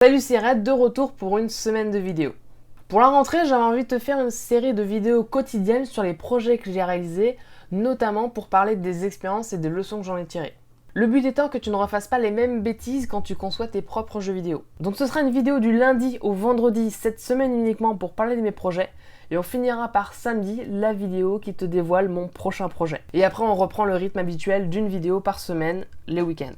Salut, c'est Red, de retour pour une semaine de vidéos. Pour la rentrée, j'avais envie de te faire une série de vidéos quotidiennes sur les projets que j'ai réalisés, notamment pour parler des expériences et des leçons que j'en ai tirées. Le but étant que tu ne refasses pas les mêmes bêtises quand tu conçois tes propres jeux vidéo. Donc ce sera une vidéo du lundi au vendredi cette semaine uniquement pour parler de mes projets, et on finira par samedi la vidéo qui te dévoile mon prochain projet. Et après on reprend le rythme habituel d'une vidéo par semaine les week-ends.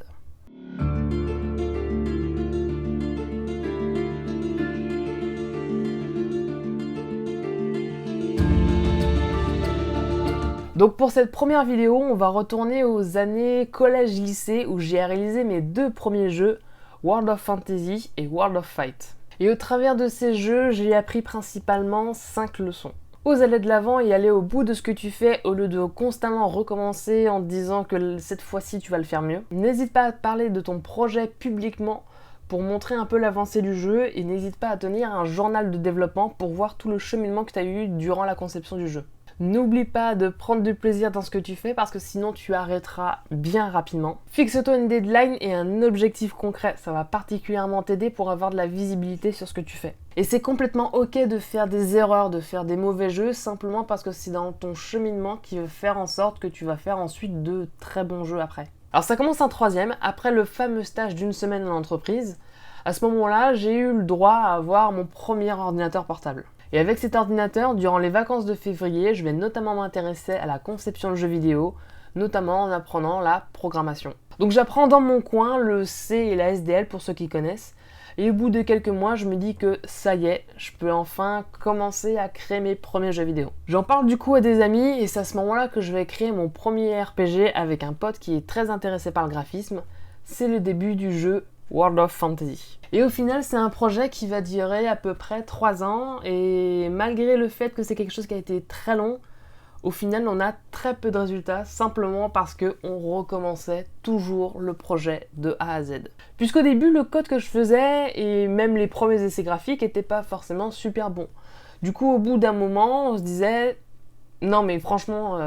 Donc pour cette première vidéo, on va retourner aux années collège-lycée où j'ai réalisé mes deux premiers jeux, World of Fantasy et World of Fight. Et au travers de ces jeux, j'ai appris principalement 5 leçons. Ose aller de l'avant et aller au bout de ce que tu fais au lieu de constamment recommencer en te disant que cette fois-ci tu vas le faire mieux. N'hésite pas à te parler de ton projet publiquement pour montrer un peu l'avancée du jeu et n'hésite pas à tenir un journal de développement pour voir tout le cheminement que tu as eu durant la conception du jeu. N'oublie pas de prendre du plaisir dans ce que tu fais parce que sinon tu arrêteras bien rapidement. Fixe-toi une deadline et un objectif concret, ça va particulièrement t'aider pour avoir de la visibilité sur ce que tu fais. Et c'est complètement ok de faire des erreurs, de faire des mauvais jeux, simplement parce que c'est dans ton cheminement qui va faire en sorte que tu vas faire ensuite de très bons jeux après. Alors ça commence en troisième, après le fameux stage d'une semaine en entreprise. À ce moment-là, j'ai eu le droit à avoir mon premier ordinateur portable. Et avec cet ordinateur, durant les vacances de février, je vais notamment m'intéresser à la conception de jeux vidéo, notamment en apprenant la programmation. Donc j'apprends dans mon coin le C et la SDL pour ceux qui connaissent, et au bout de quelques mois, je me dis que ça y est, je peux enfin commencer à créer mes premiers jeux vidéo. J'en parle du coup à des amis, et c'est à ce moment-là que je vais créer mon premier RPG avec un pote qui est très intéressé par le graphisme. C'est le début du jeu World of Fantasy. Et au final, c'est un projet qui va durer à peu près 3 ans, et malgré le fait que c'est quelque chose qui a été très long, au final, on a très peu de résultats, simplement parce qu'on recommençait toujours le projet de A à Z. Puisqu'au début, le code que je faisais, et même les premiers essais graphiques, n'étaient pas forcément super bons. Du coup, au bout d'un moment, on se disait... Non mais franchement,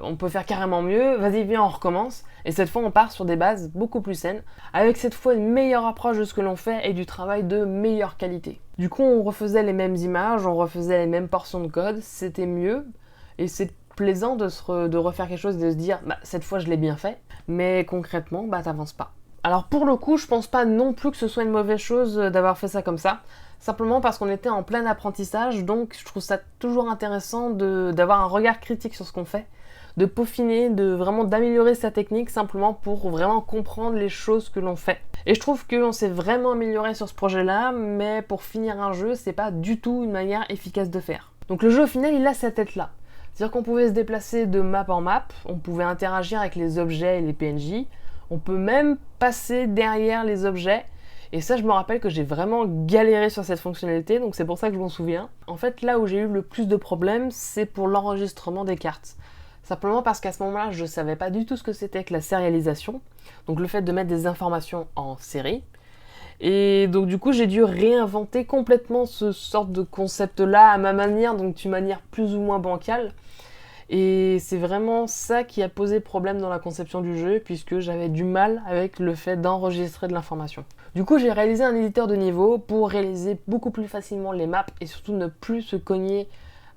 on peut faire carrément mieux, vas-y viens on recommence. Et cette fois on part sur des bases beaucoup plus saines, avec cette fois une meilleure approche de ce que l'on fait et du travail de meilleure qualité. Du coup on refaisait les mêmes images, on refaisait les mêmes portions de code, c'était mieux. Et c'est plaisant de refaire quelque chose et de se dire bah cette fois je l'ai bien fait, mais concrètement bah t'avances pas. Alors pour le coup je pense pas non plus que ce soit une mauvaise chose d'avoir fait ça comme ça. Simplement parce qu'on était en plein apprentissage, donc je trouve ça toujours intéressant d'avoir un regard critique sur ce qu'on fait, de peaufiner, d'améliorer sa technique simplement pour vraiment comprendre les choses que l'on fait. Et je trouve qu'on s'est vraiment amélioré sur ce projet-là, mais pour finir un jeu, c'est pas du tout une manière efficace de faire. Donc le jeu au final, il a cette tête-là. C'est-à-dire qu'on pouvait se déplacer de map en map, on pouvait interagir avec les objets et les PNJ, on peut même passer derrière les objets. Et ça, je me rappelle que j'ai vraiment galéré sur cette fonctionnalité, donc c'est pour ça que je m'en souviens. En fait, là où j'ai eu le plus de problèmes, c'est pour l'enregistrement des cartes. Simplement parce qu'à ce moment-là, je ne savais pas du tout ce que c'était que la sérialisation, donc le fait de mettre des informations en série. Et donc du coup, j'ai dû réinventer complètement ce sorte de concept-là à ma manière, donc d'une manière plus ou moins bancale. Et c'est vraiment ça qui a posé problème dans la conception du jeu, puisque j'avais du mal avec le fait d'enregistrer de l'information. Du coup, j'ai réalisé un éditeur de niveau pour réaliser beaucoup plus facilement les maps et surtout ne plus se cogner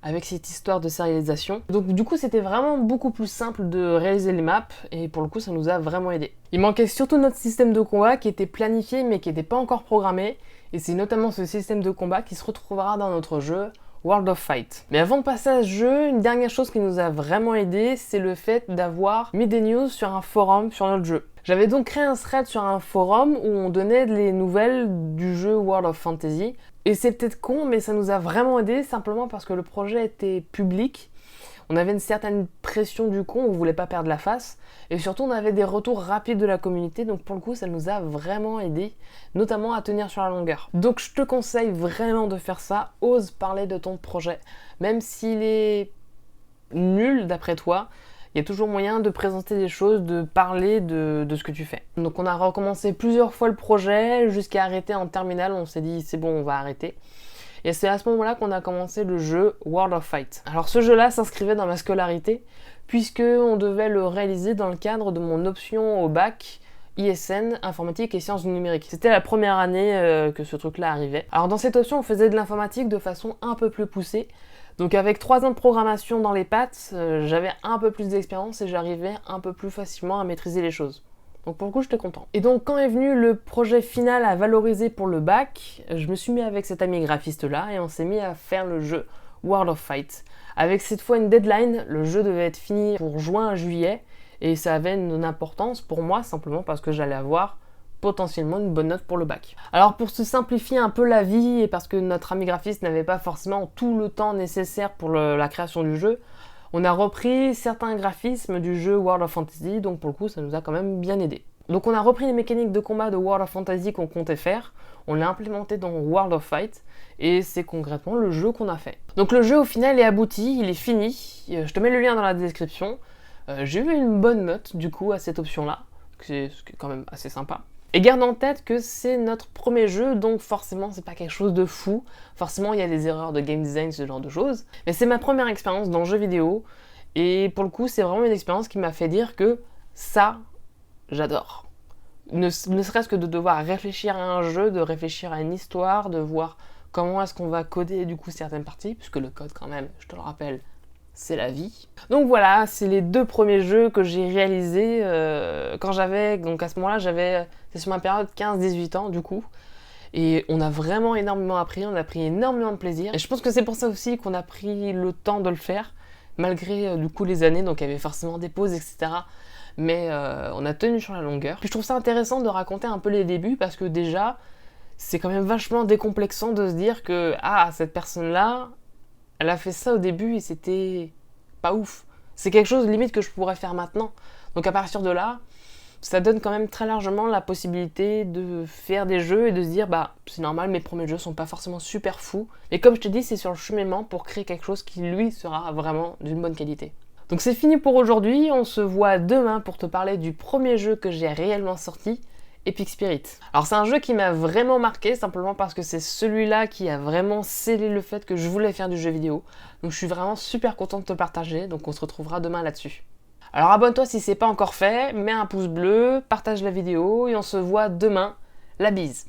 avec cette histoire de sérialisation. Donc du coup, c'était vraiment beaucoup plus simple de réaliser les maps et pour le coup, ça nous a vraiment aidé. Il manquait surtout notre système de combat qui était planifié mais qui n'était pas encore programmé, et c'est notamment ce système de combat qui se retrouvera dans notre jeu World of Fight. Mais avant de passer à ce jeu, une dernière chose qui nous a vraiment aidé, c'est le fait d'avoir mis des news sur un forum sur notre jeu. J'avais donc créé un thread sur un forum où on donnait les nouvelles du jeu World of Fantasy. Et c'est peut-être con, mais ça nous a vraiment aidé simplement parce que le projet était public. On avait une certaine pression du coup, on voulait pas perdre la face. Et surtout, on avait des retours rapides de la communauté, donc pour le coup, ça nous a vraiment aidé, notamment à tenir sur la longueur. Donc je te conseille vraiment de faire ça, ose parler de ton projet. Même s'il est nul d'après toi, il y a toujours moyen de présenter des choses, de parler de ce que tu fais. Donc on a recommencé plusieurs fois le projet, jusqu'à arrêter en terminale, on s'est dit c'est bon, on va arrêter. Et c'est à ce moment-là qu'on a commencé le jeu World of Fight. Alors ce jeu-là s'inscrivait dans ma scolarité, puisqu'on devait le réaliser dans le cadre de mon option au bac, ISN, informatique et sciences du numérique. C'était la première année que ce truc-là arrivait. Alors dans cette option, on faisait de l'informatique de façon un peu plus poussée. Donc avec 3 ans de programmation dans les pattes, j'avais un peu plus d'expérience et j'arrivais un peu plus facilement à maîtriser les choses. Donc pour le coup, j'étais content. Et donc quand est venu le projet final à valoriser pour le bac, je me suis mis avec cet ami graphiste-là et on s'est mis à faire le jeu World of Fight. Avec cette fois une deadline, le jeu devait être fini pour juin-juillet et ça avait une importance pour moi simplement parce que j'allais avoir potentiellement une bonne note pour le bac. Alors pour se simplifier un peu la vie et parce que notre ami graphiste n'avait pas forcément tout le temps nécessaire pour la création du jeu, on a repris certains graphismes du jeu World of Fantasy, donc pour le coup ça nous a quand même bien aidé. Donc on a repris les mécaniques de combat de World of Fantasy qu'on comptait faire, on l'a implémenté dans World of Fight, et c'est concrètement le jeu qu'on a fait. Donc le jeu au final est abouti, il est fini, je te mets le lien dans la description. J'ai eu une bonne note du coup à cette option-là, ce qui est quand même assez sympa. Et garde en tête que c'est notre premier jeu, donc forcément c'est pas quelque chose de fou. Forcément il y a des erreurs de game design, ce genre de choses. Mais c'est ma première expérience dans le jeu vidéo, et pour le coup c'est vraiment une expérience qui m'a fait dire que ça, j'adore. Ne serait-ce que de devoir réfléchir à un jeu, de réfléchir à une histoire, de voir comment est-ce qu'on va coder du coup certaines parties, puisque le code quand même, je te le rappelle, c'est la vie. Donc voilà, c'est les 2 premiers jeux que j'ai réalisés quand j'avais, donc à ce moment-là, c'est sur ma période 15-18 ans du coup. Et on a vraiment énormément appris, on a pris énormément de plaisir. Et je pense que c'est pour ça aussi qu'on a pris le temps de le faire, malgré du coup les années, donc il y avait forcément des pauses, etc. Mais on a tenu sur la longueur. Puis je trouve ça intéressant de raconter un peu les débuts, parce que déjà, c'est quand même vachement décomplexant de se dire que, ah, cette personne-là, elle a fait ça au début et c'était pas ouf. C'est quelque chose limite que je pourrais faire maintenant. Donc à partir de là, ça donne quand même très largement la possibilité de faire des jeux et de se dire bah c'est normal, mes premiers jeux sont pas forcément super fous. Et comme je te dis, c'est sur le cheminement pour créer quelque chose qui lui sera vraiment d'une bonne qualité. Donc c'est fini pour aujourd'hui, on se voit demain pour te parler du premier jeu que j'ai réellement sorti, Epic Spirit. Alors c'est un jeu qui m'a vraiment marqué, simplement parce que c'est celui-là qui a vraiment scellé le fait que je voulais faire du jeu vidéo. Donc je suis vraiment super content de te partager, donc on se retrouvera demain là-dessus. Alors abonne-toi si c'est pas encore fait, mets un pouce bleu, partage la vidéo et on se voit demain. La bise!